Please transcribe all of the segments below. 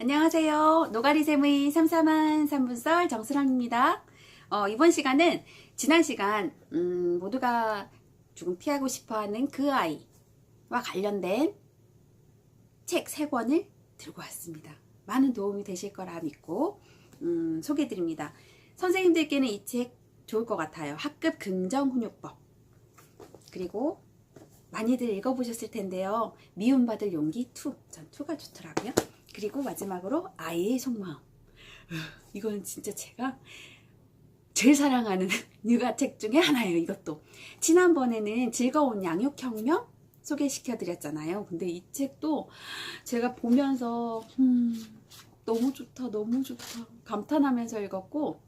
안녕하세요. 노가리샘의 삼삼한 삼분썰 정수랑입니다. 이번 시간은 지난 시간 모두가 조금 피하고 싶어하는 그 아이와 관련된 책 3권을 들고 왔습니다. 많은 도움이 되실 거라 믿고 소개해드립니다. 선생님들께는 이 책 좋을 것 같아요. 학급 긍정훈육법. 그리고 많이들 읽어보셨을 텐데요. 미움받을 용기 2. 전 2가 좋더라고요. 그리고 마지막으로 아이의 속마음. 이거는 진짜 제가 제일 사랑하는 육아책 중에 하나예요. 이것도 지난번에는 즐거운 양육혁명 소개시켜 드렸잖아요. 근데 이 책도 제가 보면서 너무 좋다 너무 좋다 감탄하면서 읽었고,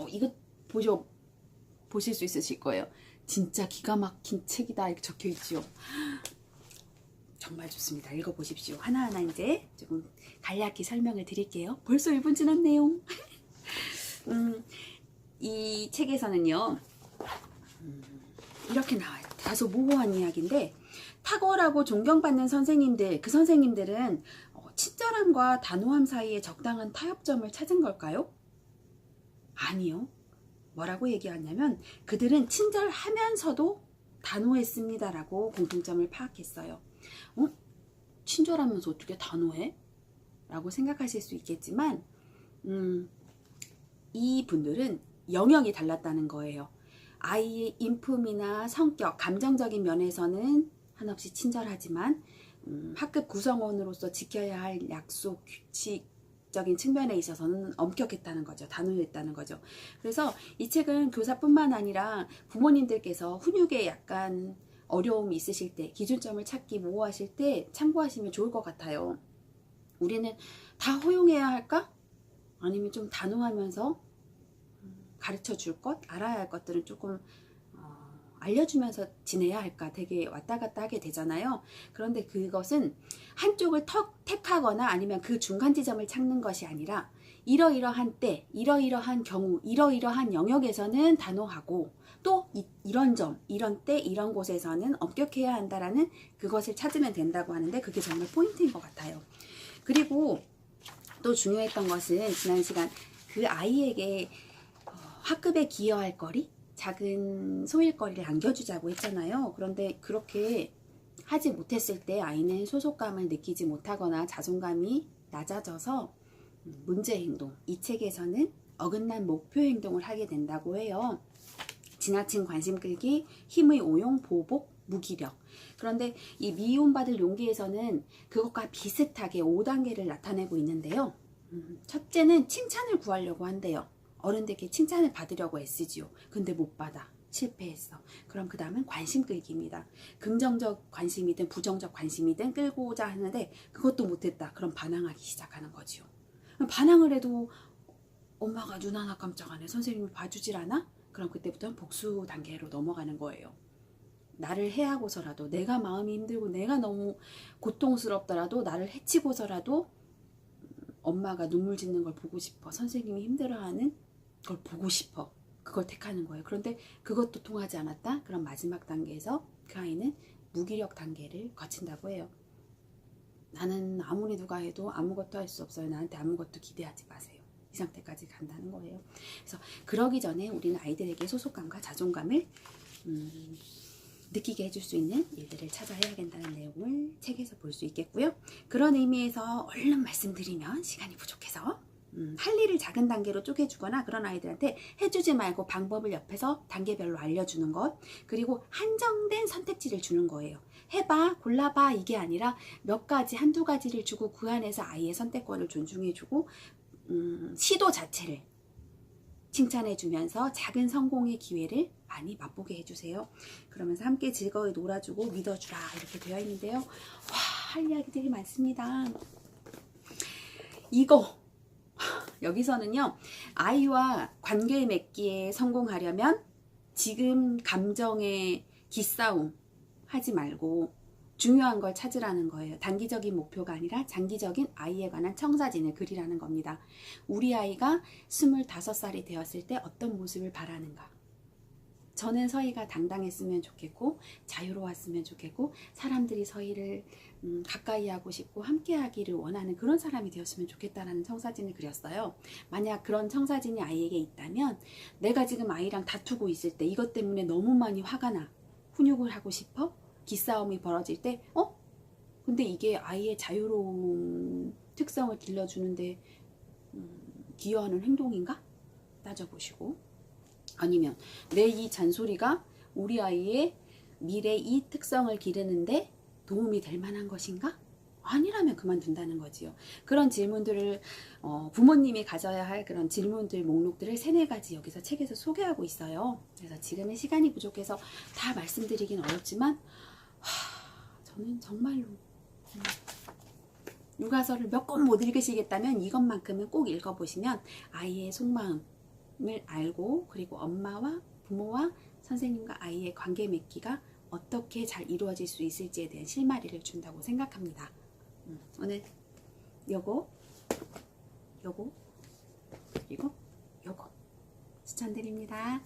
이거 보실 수 있으실 거예요. 진짜 기가 막힌 책이다 이렇게 적혀 있지요. 정말 좋습니다. 읽어보십시오. 하나하나 이제 조금 간략히 설명을 드릴게요. 벌써 1분 지났네요. 이 책에서는요, 이렇게 나와요. 다소 모호한 이야기인데, 탁월하고 존경받는 선생님들, 그 선생님들은 친절함과 단호함 사이에 적당한 타협점을 찾은 걸까요? 아니요. 뭐라고 얘기하냐면, 그들은 친절하면서도 단호했습니다라고 공통점을 파악했어요. 친절하면서 어떻게 단호해? 라고 생각하실 수 있겠지만 이 분들은 영역이 달랐다는 거예요. 아이의 인품이나 성격, 감정적인 면에서는 한없이 친절하지만 학급 구성원으로서 지켜야 할 약속, 규칙적인 측면에 있어서는 엄격했다는 거죠. 단호했다는 거죠. 그래서 이 책은 교사뿐만 아니라 부모님들께서 훈육에 약간 어려움이 있으실 때, 기준점을 찾기 모호하실 때 참고하시면 좋을 것 같아요. 우리는 다 허용해야 할까? 아니면 좀 단호하면서 가르쳐 줄 것, 알아야 할 것들은 조금 알려주면서 지내야 할까? 되게 왔다 갔다 하게 되잖아요. 그런데 그것은 한쪽을 택하거나 아니면 그 중간 지점을 찾는 것이 아니라 이러이러한 때, 이러이러한 경우, 이러이러한 영역에서는 단호하고 또 이런 점, 이런 때, 이런 곳에서는 엄격해야 한다라는 그것을 찾으면 된다고 하는데, 그게 정말 포인트인 것 같아요. 그리고 또 중요했던 것은 지난 시간 그 아이에게 학급에 기여할 거리, 작은 소일거리를 안겨주자고 했잖아요. 그런데 그렇게 하지 못했을 때 아이는 소속감을 느끼지 못하거나 자존감이 낮아져서 문제 행동, 이 책에서는 어긋난 목표 행동을 하게 된다고 해요. 지나친 관심 끌기, 힘의 오용, 보복, 무기력. 그런데 이 미움받을 용기에서는 그것과 비슷하게 5단계를 나타내고 있는데요. 첫째는 칭찬을 구하려고 한대요. 어른들께 칭찬을 받으려고 애쓰지요. 근데 못 받아. 실패했어. 그럼 그 다음은 관심 끌기입니다. 긍정적 관심이든 부정적 관심이든 끌고자 하는데 그것도 못했다. 그럼 반항하기 시작하는 거지요. 반항을 해도 엄마가 눈 하나 깜짝 안 해. 선생님이 봐주질 않아? 그럼 그때부터는 복수 단계로 넘어가는 거예요. 나를 해하고서라도, 내가 마음이 힘들고 내가 너무 고통스럽더라도, 나를 해치고서라도 엄마가 눈물 짓는 걸 보고 싶어. 선생님이 힘들어하는 걸 보고 싶어. 그걸 택하는 거예요. 그런데 그것도 통하지 않았다? 그럼 마지막 단계에서 그 아이는 무기력 단계를 거친다고 해요. 나는 아무리 누가 해도 아무것도 할 수 없어요. 나한테 아무것도 기대하지 마세요. 이 상태까지 간다는 거예요. 그래서 그러기 전에 우리는 아이들에게 소속감과 자존감을 느끼게 해줄 수 있는 일들을 찾아야 된다는 내용을 책에서 볼 수 있겠고요. 그런 의미에서 얼른 말씀드리면 시간이 부족해서 할 일을 작은 단계로 쪼개주거나 그런 아이들한테 해주지 말고 방법을 옆에서 단계별로 알려주는 것, 그리고 한정된 선택지를 주는 거예요. 해봐, 골라봐, 이게 아니라 몇 가지, 한두 가지를 주고 그 안에서 아이의 선택권을 존중해주고 시도 자체를 칭찬해주면서 작은 성공의 기회를 많이 맛보게 해주세요. 그러면서 함께 즐거이 놀아주고 믿어주라 이렇게 되어 있는데요. 와, 할 이야기들이 많습니다. 이거 여기서는요, 아이와 관계 맺기에 성공하려면 지금 감정의 기싸움 하지 말고 중요한 걸 찾으라는 거예요. 단기적인 목표가 아니라 장기적인 아이에 관한 청사진을 그리라는 겁니다. 우리 아이가 25살이 되었을 때 어떤 모습을 바라는가? 저는 서희가 당당했으면 좋겠고 자유로웠으면 좋겠고 사람들이 서희를 가까이 하고 싶고 함께 하기를 원하는 그런 사람이 되었으면 좋겠다라는 청사진을 그렸어요. 만약 그런 청사진이 아이에게 있다면 내가 지금 아이랑 다투고 있을 때 이것 때문에 너무 많이 화가 나 훈육을 하고 싶어 기싸움이 벌어질 때 근데 이게 아이의 자유로운 특성을 길러주는데 기여하는 행동인가? 따져보시고 아니면 내 이 잔소리가 우리 아이의 미래 이 특성을 기르는데 도움이 될 만한 것인가? 아니라면 그만둔다는 거지요. 그런 질문들을 부모님이 가져야 할 그런 질문들 목록들을 3-4가지 여기서 책에서 소개하고 있어요. 그래서 지금은 시간이 부족해서 다 말씀드리긴 어렵지만 저는 정말로 육아서를 몇 권 못 읽으시겠다면 이것만큼은 꼭 읽어보시면 아이의 속마음을 알고 그리고 엄마와 부모와 선생님과 아이의 관계 맺기가 어떻게 잘 이루어질 수 있을지에 대한 실마리를 준다고 생각합니다. 오늘 요거 그리고 요거 추천드립니다.